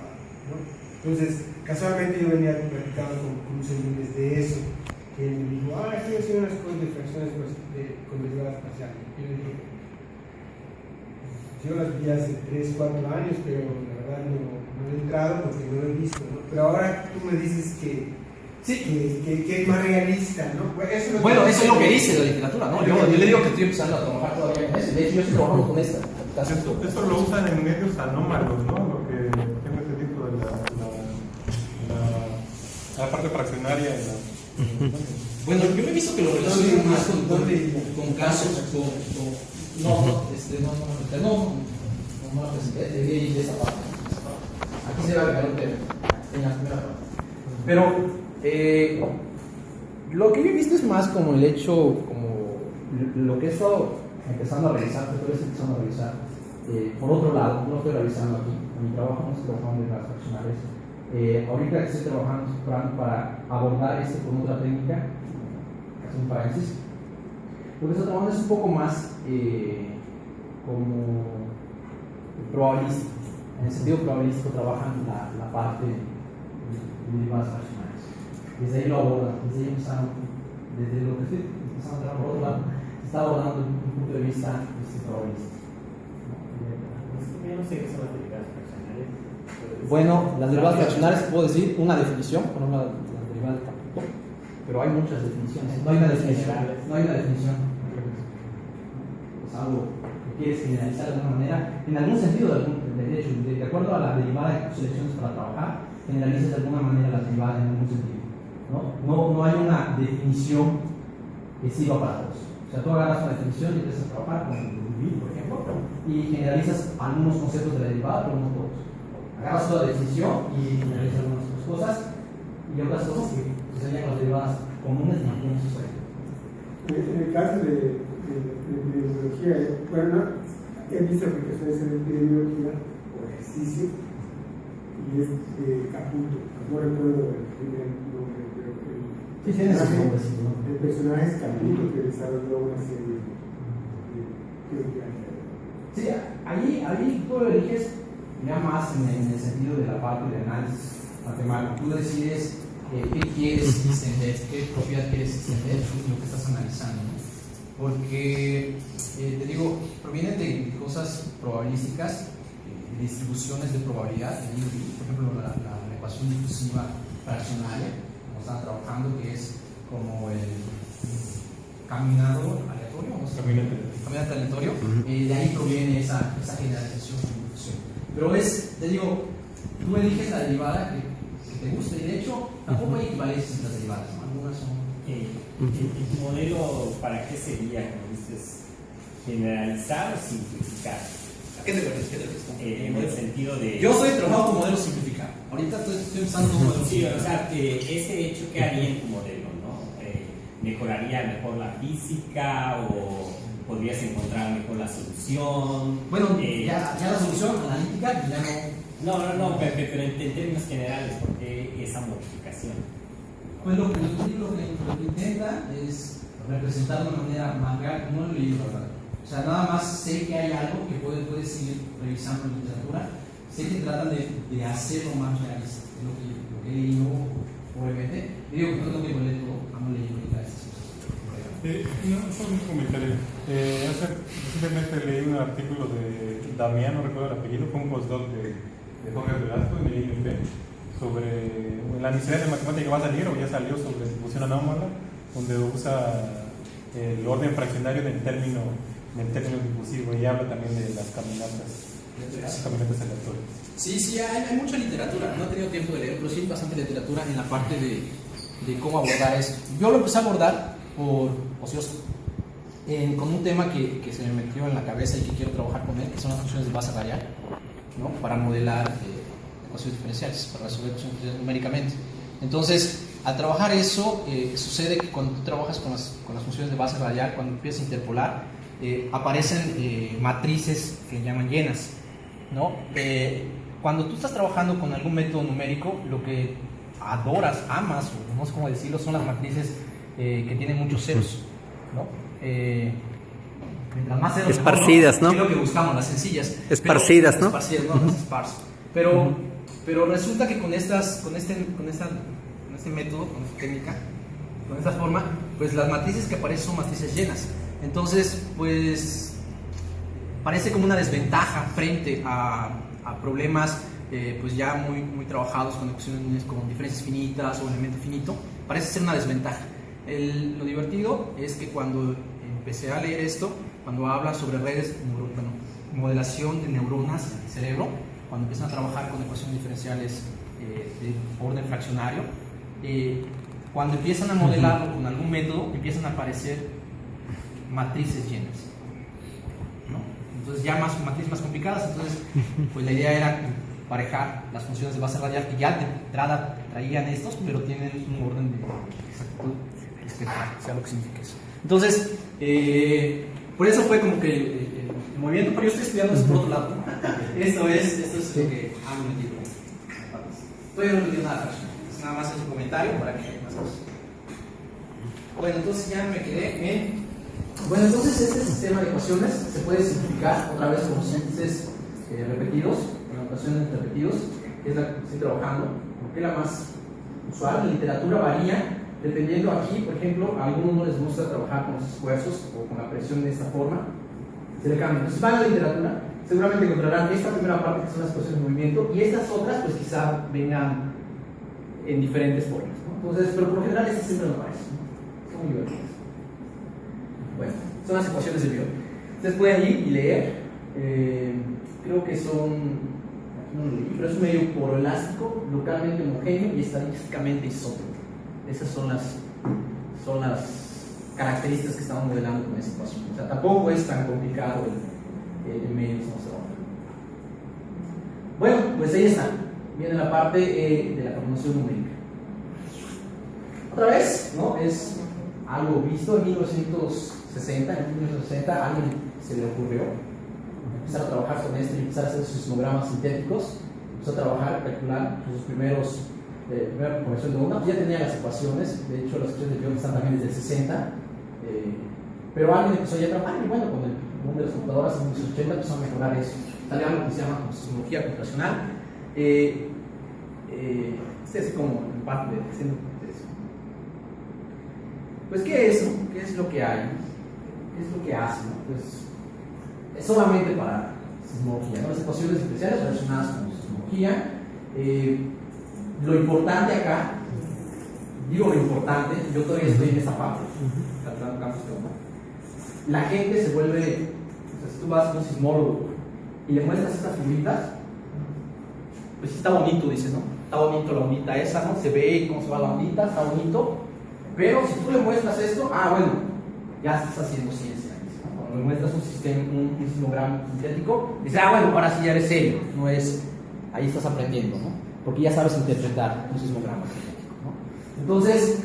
¿no? Entonces, casualmente yo venía platicando con Cruz el lunes de eso, que él me dijo, estoy haciendo unas cosas de fracciones con derivadas parciales. Y yo le dije, yo las vi hace 3, 4 años, pero la verdad no he entrado porque no lo he visto, ¿no? Pero ahora tú me dices que sí, que es más realista, ¿no? Bueno, eso es lo que dice la literatura, ¿no? Yo le digo que estoy empezando a trabajar todavía con eso. De hecho, yo estoy trabajando con esta. Eso lo usan en medios anómalos, ¿no? Lo que tengo entendido de la parte fraccionaria. Bueno, yo me he visto que lo relacionan más con casos, no la presenté, de esa parte. Aquí se va a ver en la primera parte. Pero lo que yo he visto es más como el hecho, como lo que he estado empezando a realizar, por otro lado, no lo estoy realizando aquí, en mi trabajo no estoy trabajando en las fraccionales. Ahorita que estoy trabajando para abordar esto con otra técnica, hacer un paréntesis, lo que estoy trabajando es un poco más como probabilístico. En el sentido probabilístico trabajan la parte de derivadas fraccionales. Desde ahí lo abordan, desde lo que estoy empezando a trabajar por otro lado, se está abordando desde un punto de vista probabilístico. Yo no sé qué son las derivadas fraccionales. Bueno, las derivadas fraccionales puedo decir una definición, por ejemplo, la derivada del campo, pero hay muchas definiciones. No hay una definición. Es algo que quieres generalizar de alguna manera, en algún sentido de hecho, de acuerdo a la derivada que tú selecciones para trabajar, generalizas de alguna manera la derivada en algún sentido. No hay una definición que sirva para todos. O sea, tú agarras una definición y empiezas a trabajar con el vivir, por ejemplo, y generalizas algunos conceptos de la derivada, pero no todos. Agarras toda la definición y generalizas algunas cosas y otras cosas que serían las derivadas comunes y mantienes sus reglas. En el caso de epidemiología, bueno, he visto aplicaciones en epidemiología o ejercicio y es Caputo. No recuerdo el primer nombre, pero Sí, tiene su nombre, sí, ¿no? el personaje es Caputo, que desarrolló una serie de teoría. Sí, ahí tú lo eliges ya más en el sentido de la parte de análisis matemático. Tú decides qué quieres extender, qué propiedad quieres extender, lo que estás analizando, ¿no? Porque, te digo, provienen de cosas probabilísticas, de distribuciones de probabilidad. Por ejemplo, la ecuación difusiva fraccionaria, como están trabajando, que es como el caminado aleatorio, ¿no? Caminante aleatorio, de ahí proviene esa generalización de difusión. Pero te digo, tú eliges la derivada que te guste, y de hecho tampoco hay equivalencias entre las derivadas, ¿no? Algunas son... ¿El modelo para qué sería, como dices, generalizar o simplificar? ¿A qué te refieres? En el sentido de... Yo estoy trabajando con modelo simplificado. Ahorita estoy usando un modelo simplificado. Sí, o sea, ese hecho, ¿qué haría en tu modelo, no? ¿Mejoraría mejor la física o podrías encontrar mejor la solución? Bueno, ya la solución analítica ya no... No, pero en términos generales, ¿por qué esa modificación? Pues lo que intenta es representar de una manera más real. No lo he leído, ¿verdad? O sea, nada más sé que hay algo que puedes seguir revisando en literatura. Sé que tratan de hacerlo más realista. Es lo que he leído, obviamente. Y digo que no tengo que leer todo, no he leído ahorita estas cosas. Solo un comentario. Recientemente leí un artículo de Damián, no recuerdo el apellido, fue un postdoc de Jorge Velasco en el INP, sobre la necesidad de matemática que va a salir o ya salió sobre distribución anómala, donde usa el orden fraccionario del término difusivo y habla también de las caminatas aleatorias. Sí, hay mucha literatura. No he tenido tiempo de leer, pero sí hay bastante literatura en la parte de cómo abordar esto. Yo lo empecé a abordar por ocioso, con un tema que se me metió en la cabeza y que quiero trabajar con él, que son las funciones de base radial, ¿no? Para modelar ecuaciones diferenciales, para resolver ecuaciones diferenciales numéricamente. Entonces, al trabajar eso, sucede que cuando tú trabajas con las funciones de base radial, cuando empiezas a interpolar, aparecen matrices que llaman llenas, ¿no? Cuando tú estás trabajando con algún método numérico, lo que amas, o no sé cómo decirlo, son las matrices que tienen muchos ceros, ¿no? Mientras más ceros, esparcidas, ¿no? Es lo que buscamos, las sencillas. Esparcidas, ¿no? Esparcidas, no, las esparzo. Pero resulta que con este método, con esta técnica, con esta forma, pues las matrices que aparecen son matrices llenas. Entonces, pues parece como una desventaja frente a problemas pues ya muy trabajados con ecuaciones con diferencias finitas o elemento finito. Parece ser una desventaja. Lo divertido es que cuando empecé a leer esto, cuando habla sobre redes, modelación de neuronas en el cerebro, cuando empiezan a trabajar con ecuaciones diferenciales de orden fraccionario, cuando empiezan a modelarlo con algún método, empiezan a aparecer matrices llenas, ¿no? Entonces ya matrices más complicadas. Entonces pues la idea era emparejar las funciones de base radial que ya de entrada traían estos, pero tienen un orden de exactitud espectral, sea lo que significa eso. Entonces por eso fue como que el movimiento, pero yo estoy estudiando eso por otro lado. Esto es lo que hago en el libro. Todavía no me dio nada, es nada más ese comentario para que haya más cosas. Bueno, entonces ya me quedé en... Bueno, entonces este sistema de ecuaciones se puede simplificar otra vez con índices repetidos, con ecuaciones repetidos, que es la que estoy trabajando, porque es la más usual. La literatura varía dependiendo aquí, por ejemplo, a algunos no les gusta trabajar con los esfuerzos o con la presión de esta forma, se le cambia. Entonces van a la literatura, seguramente encontrarán esta primera parte que son las ecuaciones de movimiento y estas otras pues quizá vengan en diferentes formas, ¿no? Entonces, pero por lo general estas siempre no aparecen, ¿no? Son muy divertidas. Bueno, son las ecuaciones de Biot. Ustedes pueden ir y leer, creo que son, aquí no lo leí, pero es un medio poroelástico, localmente homogéneo y estadísticamente isótropo. Esas son las características que estamos modelando con esa ecuación. O sea, tampoco es tan complicado el medio que estamos trabajando. Bueno, pues ahí está. Viene la parte de la formulación numérica. Otra vez, ¿no? Es algo visto en 1960. En 1960 a alguien se le ocurrió empezar a trabajar con esto y empezar a hacer sismogramas sintéticos. empezó a trabajar, a calcular sus primeros primera conversión de onda, pues ya tenía las ecuaciones. De hecho las ecuaciones de Young están también desde el 60, pero alguien empezó ya a trabajar y bueno, con el boom de las computadoras en los 80 empezó a mejorar eso. Sale algo que se llama sismología computacional. Es como en parte de eso. Pues ¿qué es, no? ¿Qué es lo que hay? ¿Qué es lo que hace, no? Pues es solamente para sismología, ¿no? Las ecuaciones diferenciales relacionadas con sismología. Lo importante acá, digo lo importante, yo todavía estoy en esa parte, tratando campos de onda. La gente se vuelve, o sea, si tú vas con un sismólogo y le muestras estas figuritas, pues sí está bonito, dice, ¿no? Está bonito la ondita esa, ¿no? Se ve cómo se va la ondita, está bonito, pero si tú le muestras esto, bueno, ya estás haciendo ciencia, ¿no? Cuando le muestras un sistema, un sismograma sintético, dices, bueno, ahora sí ya eres serio, no es, ahí estás aprendiendo, ¿no? Porque ya sabes interpretar un sismograma sintético, ¿no? Entonces,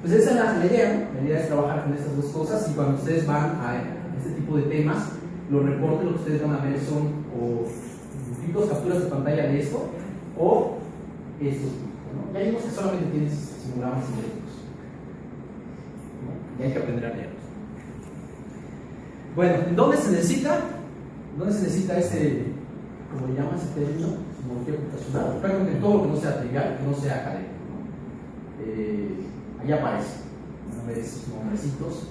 pues esa es la idea, ¿no? La idea es trabajar con estas dos cosas y cuando ustedes van a este tipo de temas, los reportes lo que ustedes van a ver son o dibujitos, capturas de pantalla de esto o estos, ¿no? Y hay unos que solamente tienen sismogramas sintéticos, ¿no? Y hay que aprender a leerlos. Bueno, ¿en dónde se necesita? ¿Dónde se necesita este, como le llaman ese término? Sismología computacional. Prácticamente todo lo que no sea trivial, que no sea académico, ¿no? Ahí aparece. Van a ver esos nombrecitos.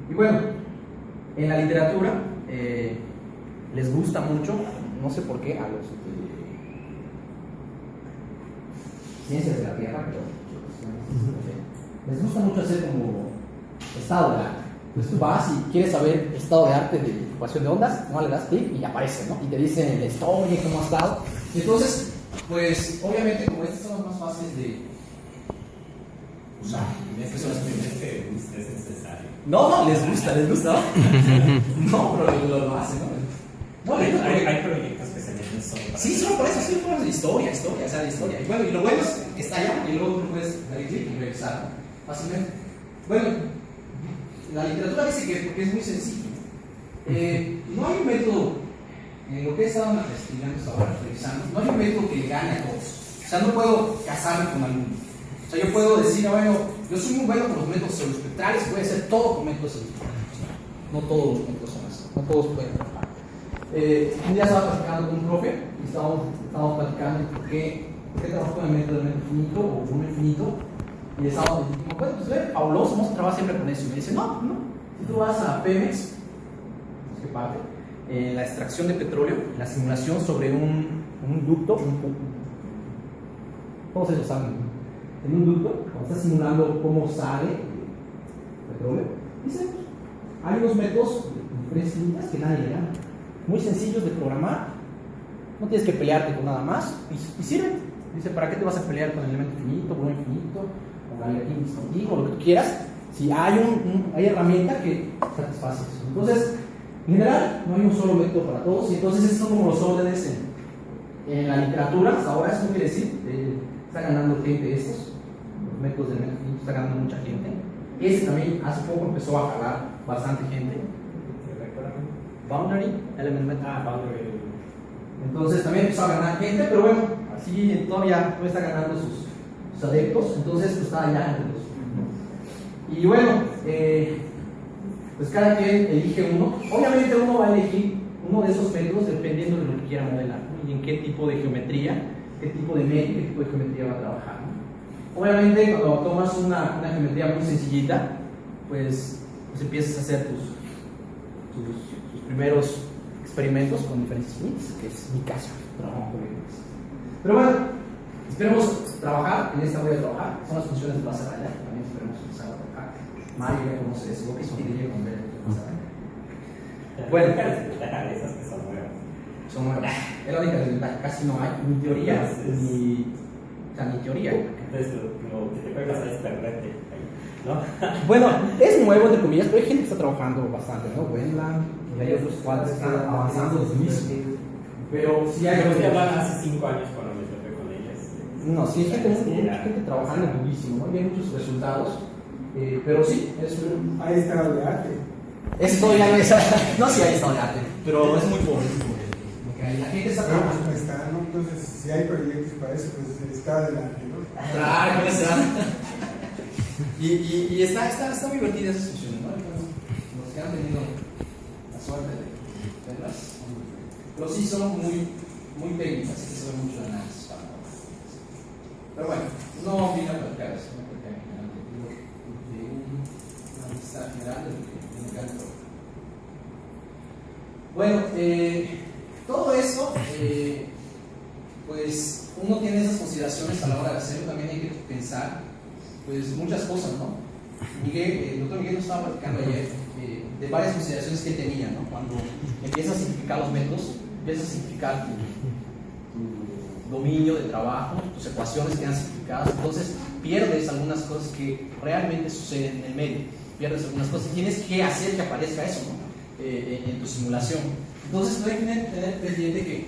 Y bueno, en la literatura les gusta mucho, no sé por qué, a los ciencias de la Tierra, pero les gusta mucho hacer como estado de arte. Entonces tú vas y quieres saber estado de arte de ecuación de ondas, no le das clic y aparece, ¿no? Y te dice la historia, cómo ha estado. Y entonces, pues obviamente como estas son las más fáciles de usar. Eso es necesario. No, les gusta, no, pero lo hacen, ¿no? Hay proyectos que se ven solo para sí, solo por eso, sí, por historia, o sea, de historia. Y bueno, y lo bueno es que está allá y luego tú puedes dar clic y regresar, ¿no? Fácilmente. Bueno, la literatura dice que porque es muy sencillo. No hay un método, en lo que he estado investigando ahora, revisando, no hay un método que le gane a todos. O sea, no puedo casarme con alguno. O sea, yo puedo decir, bueno, yo soy muy bueno con los métodos pseudoespectrales, voy a hacer todo con métodos pseudoespectrales. No todos los métodos son así, no todos pueden trabajar. Un día estaba platicando con un profe y estábamos platicando por qué trabajo con el método infinito o uno infinito. Y le estábamos diciendo, bueno, pues ve, fabuloso, vamos a trabajar siempre con eso. Y me dice, no. Si tú vas a Pemex, ¿qué parte? La extracción de petróleo, la simulación sobre un ducto, todos ellos saben, en un ducto, cuando estás simulando cómo sale el petróleo, dice, hay unos métodos diferentes que nadie le gana, muy sencillos de programar, no tienes que pelearte con nada más, y sirven. Dice, ¿para qué te vas a pelear con el elemento infinito, con un infinito, con Galilean discontinuo, lo que tú quieras? Si hay herramienta que satisface eso. Entonces, en general, no hay un solo método para todos, y entonces esos son como los órdenes en la literatura. Hasta ahora eso quiere decir, está ganando gente estos, los métodos del elemento infinito, está ganando mucha gente. Ese también hace poco empezó a jalar bastante gente. Boundary Element Method. Boundary. Entonces también empezó a ganar gente, pero bueno, así todavía no está ganando sus adeptos, entonces pues, está allá entre los. Y bueno, pues cada quien elige uno. Obviamente uno va a elegir uno de esos métodos dependiendo de lo que quiera modelar, ¿no? Y en qué tipo de geometría, qué tipo de medio, qué tipo de geometría va a trabajar, ¿no? Obviamente cuando tomas una geometría muy sencillita, pues empiezas a hacer tus primeros experimentos con diferentes fluidos, que es mi caso, trabajo con ellos. Pero bueno, esperemos trabajar, en esta voy a trabajar, son las funciones de base raya, también esperemos empezar a trabajar. Mario ya conoce eso, que sonríe con ver el base raya. Bueno, esas que son nuevas. Son nuevas. Es la única desventaja, casi no hay, ni teoría, ni teoría. Entonces lo que te pegas es perderte, ¿no? Bueno, es nuevo entre comillas, pero hay gente que está trabajando bastante, ¿no? Wendland, y hay otros cuadros que están avanzando desde mismo. Pero sí hay. Yo hablaba hace 5 años cuando me topé con ellas. No, sí hay mucha gente trabajando durísimo, ¿no? Y hay muchos resultados. Pero sí, es un. Hay estado de arte. Esto ya no es. No, sí hay estado de arte, pero es muy pobre. Lo que La gente está Pero trabajando. pues está, ¿no? Entonces, si hay proyectos para eso, pues está adelante, ¿no? Claro, está. Y está muy divertida esa sesión, ¿no? Entonces, los que han tenido la suerte de verlas, pero sí son muy técnicas, así que se ve mucho análisis para nosotros. Pero bueno, no vine a platicar eso, no platicar en general, de una vista general de lo que me encanta. Bueno, todo esto, pues uno tiene esas consideraciones a la hora de hacerlo. También hay que pensar pues muchas cosas, ¿no? El doctor Miguel nos estaba platicando ayer de varias consideraciones que él tenía, ¿no? Cuando empiezas a simplificar los métodos, empiezas a simplificar tu dominio de trabajo, tus ecuaciones quedan simplificadas, entonces pierdes algunas cosas que realmente suceden en el medio, pierdes algunas cosas y tienes que hacer que aparezca eso, ¿no? En tu simulación. Entonces tú hay que tener pendiente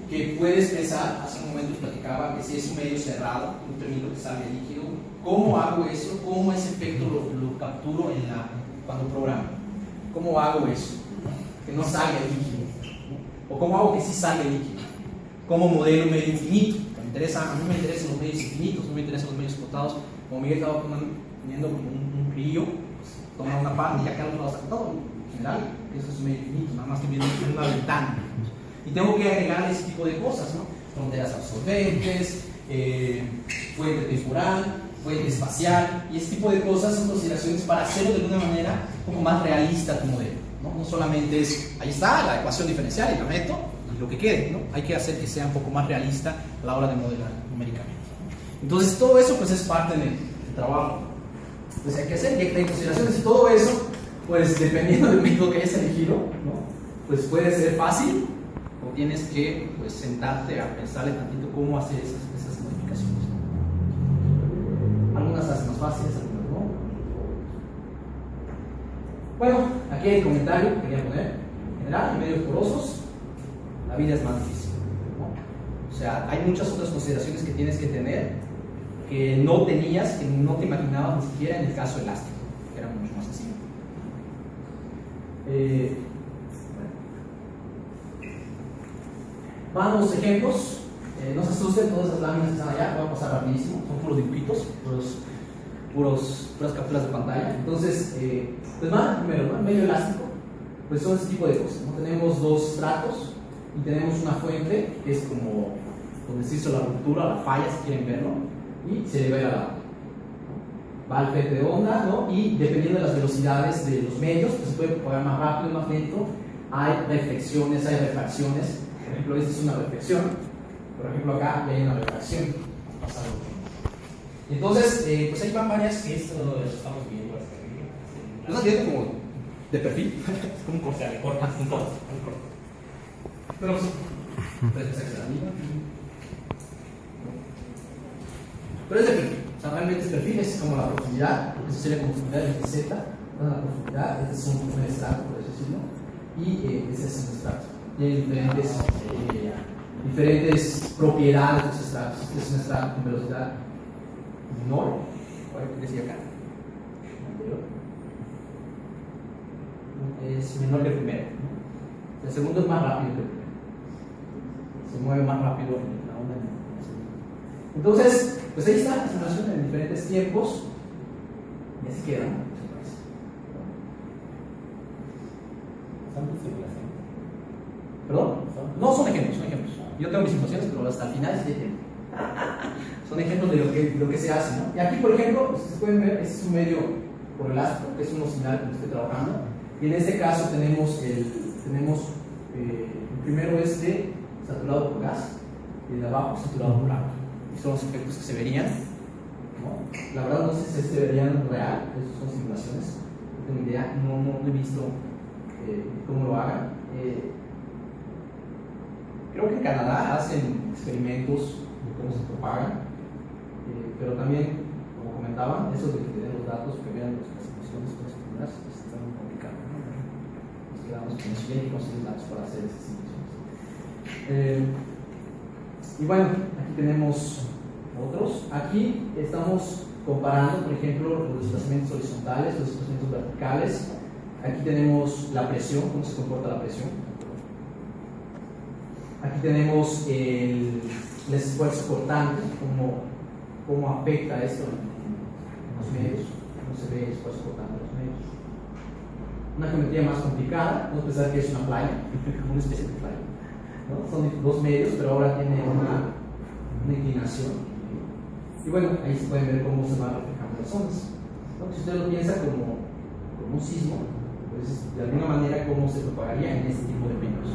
que puedes pensar, hace un momento platicaba que si es un medio cerrado, un término que sale líquido, ¿cómo hago eso? ¿Cómo ese efecto lo capturo cuando programo? ¿Cómo hago eso? Que no salga líquido. ¿O cómo hago que sí salga líquido? ¿Cómo modelo un medio infinito? A mí me interesan los medios infinitos, no me interesan los medios explotados. Como Miguel estaba poniendo un río, pues, toma una parte y acá al otro lado saca todo. En general, eso es un medio infinito, nada más que viene en una ventana. Y tengo que agregar ese tipo de cosas, ¿no? Fronteras absorbentes, fuente temporal, fuente espacial, y ese tipo de cosas son consideraciones para hacerlo de alguna manera un poco más realista tu modelo, ¿no? No solamente es, ahí está la ecuación diferencial y la meto y lo que quede, ¿no? Hay que hacer que sea un poco más realista a la hora de modelar numéricamente, ¿no? Entonces todo eso pues es parte del trabajo, pues hay que hacer y hay que tener consideraciones, y todo eso pues dependiendo del método que hayas elegido, ¿no? Pues puede ser fácil o tienes que pues sentarte a pensarle tantito cómo hacer esas modificaciones, ¿no? Algunas las más fáciles, algunas no. Bueno, aquí hay el comentario que quería poner. En general, en medios porosos, la vida es más difícil, ¿no? O sea, hay muchas otras consideraciones que tienes que tener que no tenías, que no te imaginabas ni siquiera en el caso elástico, que era mucho más sencillo. Vamos, ejemplos. No se asusten, todas esas láminas que están allá, voy a pasar rapidísimo, son puros dibujitos, puras capturas de pantalla. Entonces, pues primero, ¿no? Medio elástico, pues son ese tipo de cosas, ¿no? Tenemos dos estratos y tenemos una fuente que es como donde se hizo la ruptura, la falla, si quieren verlo, y se le va a ir al lado. Va al frente de onda, ¿no? Y dependiendo de las velocidades de los medios, pues se puede propagar más rápido, más lento. Hay reflexiones, hay refracciones. Por ejemplo, esta es una reflexión. Por ejemplo, acá ya hay una refracción. Entonces, pues ahí van varias. Esto lo estamos viendo hasta arriba. ¿Lo estás viendo como de perfil? Es como un corte. O sea, le cortas un corte. Pero sí. Pero es de perfil. O sea, realmente es perfil, es como la profundidad, porque eso sería como profundidad de Z, ¿no? La profundidad, este es un estrato, por así decirlo, y ese es un estrato. Y hay diferentes propiedades de los estratos. Este es un estrato con velocidad menor, ¿qué decía acá? Es menor que el primero, ¿no? El segundo es más rápido que el primero. Se mueve más rápido la onda en el segundo. Entonces, pues ahí está la simulación en diferentes tiempos y así queda, ¿no? ¿Son simulaciones? ¿Perdón? No, son ejemplos, son ejemplos. Yo tengo mis simulaciones, pero hasta el final sí tiempo. Son ejemplos de lo que se hace, ¿no? Y aquí, por ejemplo, ustedes pueden ver, este es un medio por elástico, que es un oscilar con el que estoy trabajando. Y en este caso tenemos el primero saturado por gas y el de abajo saturado por agua. Y son los efectos que se verían, ¿no? La verdad no sé si se verían real, esas son simulaciones, no tengo idea, no he visto cómo lo hagan. Creo que en Canadá hacen experimentos de cómo se propagan, pero también, como comentaban, eso de que tener los datos que vean las simulaciones con las primeras está muy complicado, ¿no? Nos quedamos con eso y hay que conseguir datos para hacer esas simulaciones. Y bueno, aquí tenemos otros. Aquí estamos comparando, por ejemplo, los desplazamientos horizontales, los desplazamientos verticales. Aquí tenemos la presión, cómo se comporta la presión. Aquí tenemos el esfuerzo cortante, cómo afecta esto en los medios, cómo se ve el esfuerzo cortante en los medios. Una geometría más complicada, no pensar que es una playa, como una especie de playa, ¿no? Son dos medios, pero ahora tiene una inclinación. Y bueno, ahí se pueden ver cómo se van reflejando las ondas, ¿no? Si usted lo piensa como un sismo, pues de alguna manera cómo se propagaría en este tipo de medios.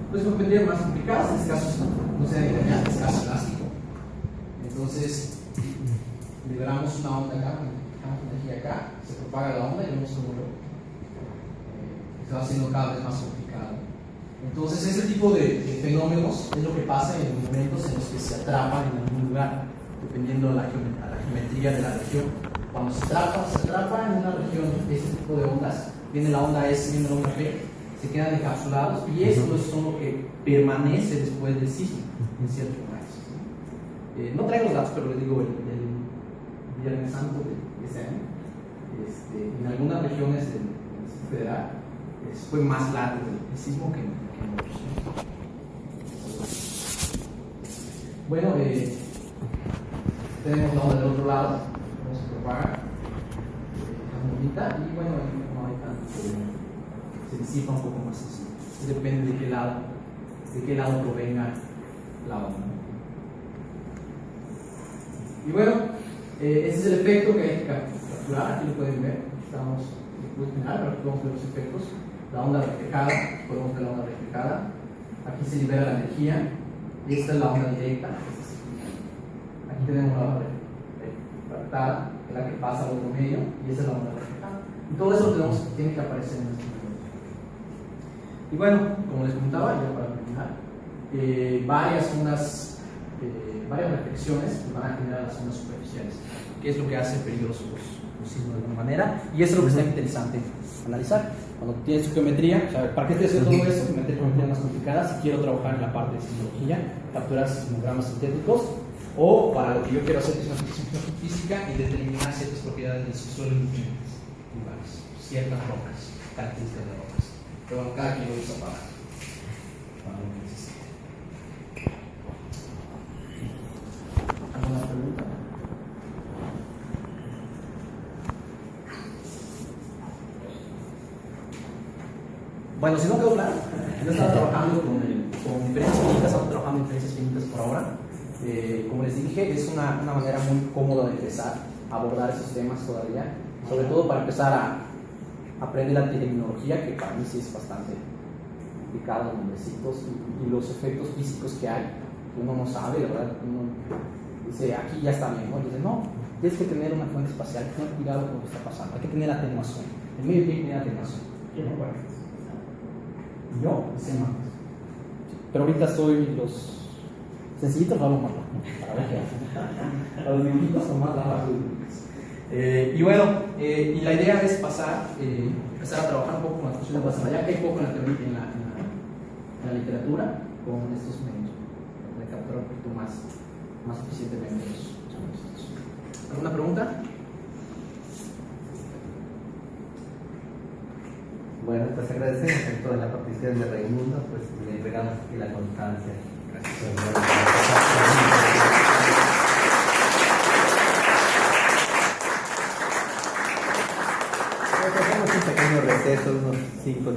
Pues geometrías más complicadas, en este caso no se debe engañar, en este caso elástico. Entonces, liberamos una onda acá, dejamos energía acá, se propaga la onda y vemos cómo se va haciendo cada vez más complicado. Entonces, ese tipo de fenómenos es lo que pasa en los momentos en los que se atrapan en algún lugar, dependiendo de la geometría de la región. Cuando se atrapa en una región de ese tipo de ondas, viene la onda S, viene la onda B, se quedan encapsulados y esto es lo que permanece después del sismo en ciertos lugares. No traigo los datos, pero les digo, el Viernes Santo de ese año, en algunas regiones del Distrito Federal fue más largo el sismo que en otros. Bueno, tenemos la onda del otro lado, cómo se propaga, la ondita, y bueno, no hay tanto. Se disipa un poco más así. Depende de qué lado provenga la onda. Y bueno, ese es el efecto que hay que capturar. Aquí lo pueden ver. Estamos en general, pero aquí podemos ver los efectos. La onda reflejada, podemos ver la onda reflejada. Aquí se libera la energía. Y esta es la onda directa. Aquí tenemos la onda refractada, que es la que pasa al otro medio, y esta es la onda reflejada. Y todo eso tiene que aparecer en este. Y bueno, como les comentaba, ya para terminar, varias reflexiones que van a generar las ondas superficiales, que es lo que hace peligroso los sismos de alguna manera, y eso es lo que está interesante analizar. Cuando tienes su geometría, o sea, ¿para qué estoy haciendo todo esto? Meter geometrías más complicadas si quiero trabajar en la parte de sismología, capturar sismogramas sintéticos, o para lo que yo quiero hacer, que es una física física y determinar ciertas propiedades del subsuelo en diferentes lugares, ciertas rocas, características de rocas. Pero bueno, cada quien lo usa para lo que necesite. ¿Alguna pregunta? Bueno, si no quedó claro, yo estaba trabajando con diferencias finitas, estamos trabajando en diferencias finitas por ahora. Como les dije, es una manera muy cómoda de empezar a abordar esos temas todavía, sobre todo para empezar a aprender la terminología, que para mí sí es bastante complicado, los nombrecitos y los efectos físicos que hay, que uno no sabe, la verdad, uno dice, aquí ya está bien, ¿no? Dice, no, tienes que tener una fuente espacial, tener cuidado con lo que está pasando, hay que tener atenuación, el medio tiene que tener atenuación. Yo sé más. Pero ahorita estoy los sencillitos, vamos más para ver qué hacen. Los dibujitos son más largos. Y bueno, y la idea es empezar a trabajar un poco con las funciones basadas, ya que hay poco en la teoría, en la literatura, con estos medios, de capturar un poquito más eficientemente los conceptos. ¿Alguna pregunta? Bueno, pues agradecemos en toda la participación de Raimundo, pues le entregamos aquí la constancia. Gracias. Hacemos un pequeño receso, unos 5 o